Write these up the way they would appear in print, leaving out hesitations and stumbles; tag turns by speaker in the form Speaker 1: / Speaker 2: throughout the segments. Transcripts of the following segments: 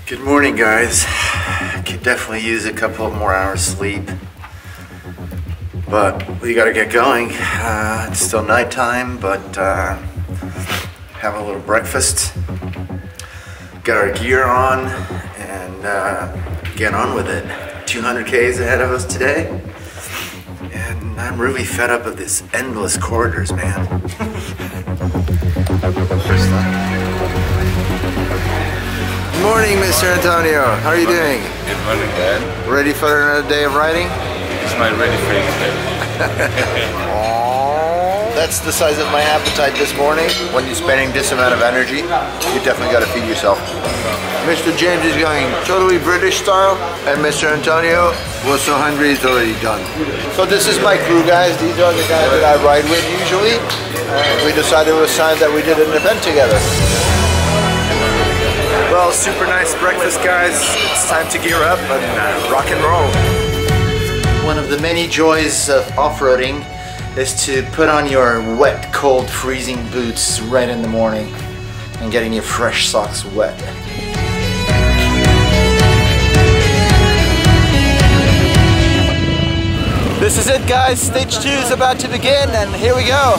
Speaker 1: Good morning, guys. Could definitely use a couple more hours sleep, but we gotta get going. It's still nighttime, but have a little breakfast, get our gear on, and get on with it. 200 Ks ahead of us today, and I'm really fed up of this endless corridors, man. Good morning, Mr. Antonio. How are you doing?
Speaker 2: Good morning, Dad.
Speaker 1: Ready for another day of riding?
Speaker 2: It's my ready face, Dad.
Speaker 1: That's the size of my appetite this morning. When you're spending this amount of energy, you definitely got to feed yourself. Mr. James is going totally British style, and Mr. Antonio was so hungry he's already done. So this is my crew, guys. These are the guys that I ride with usually. We decided it was time that we did an event together. Well, super nice breakfast, guys. It's time to gear up and rock and roll. One of the many joys of off-roading is to put on your wet, cold, freezing boots right in the morning and getting your fresh socks wet. This is it, guys. Stage 2 is about to begin, and here we go.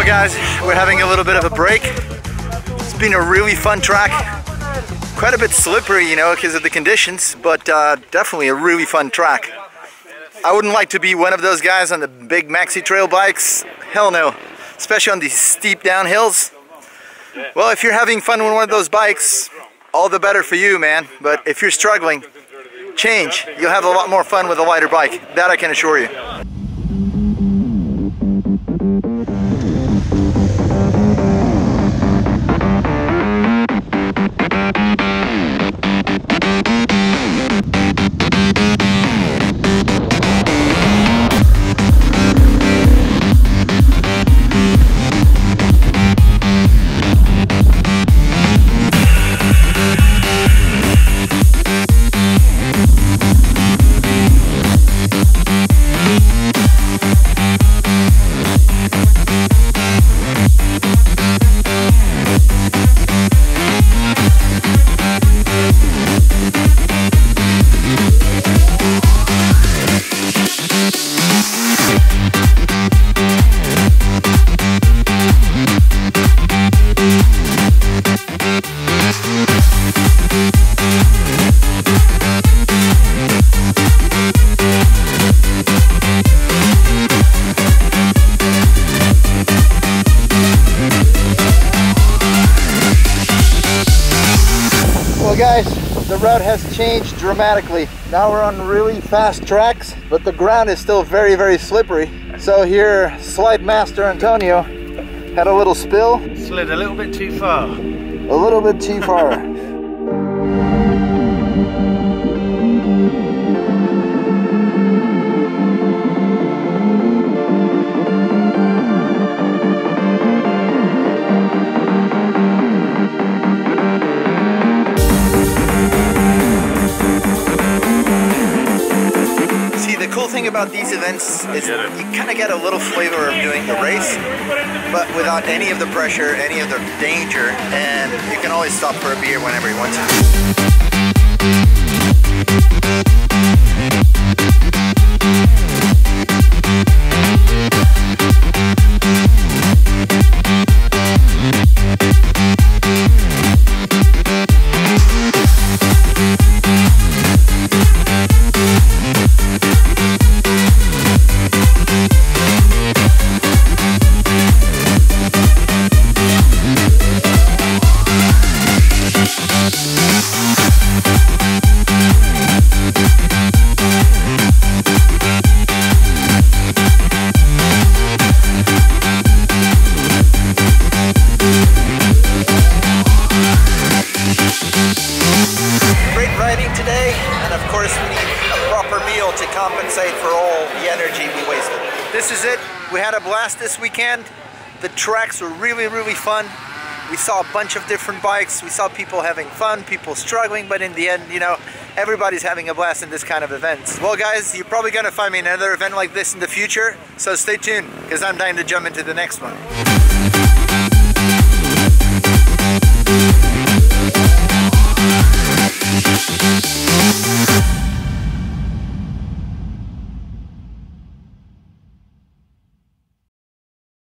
Speaker 1: Guys, we're having a little bit of a break. It's been a really fun track. Quite a bit slippery, you know, because of the conditions, but definitely a really fun track. I wouldn't like to be one of those guys on the big maxi trail bikes. Hell no. Especially on these steep downhills. Well, if you're having fun with one of those bikes,
Speaker 3: all the better for you, man. But if you're struggling, change. You'll have a lot more fun with a lighter bike. That I can assure you. Well guys, the route has changed dramatically. Now we're on really fast tracks, but the ground is still very, very slippery. So here, Slide Master Antonio had a little spill.
Speaker 2: Slid a little bit too far.
Speaker 3: A little bit too far. About these events is you kind of get a little flavor of doing the race, but without any of the pressure, any of the danger, and you can always stop for a beer whenever you want to. For all the energy we wasted. This is it. We had a blast this weekend. The tracks were really, really fun. We saw a bunch of different bikes. We saw people having fun, people struggling, but in the end, you know, everybody's having a blast in this kind of events. Well guys, you're probably gonna find me another event like this in the future, so stay tuned, because I'm dying to jump into the next one.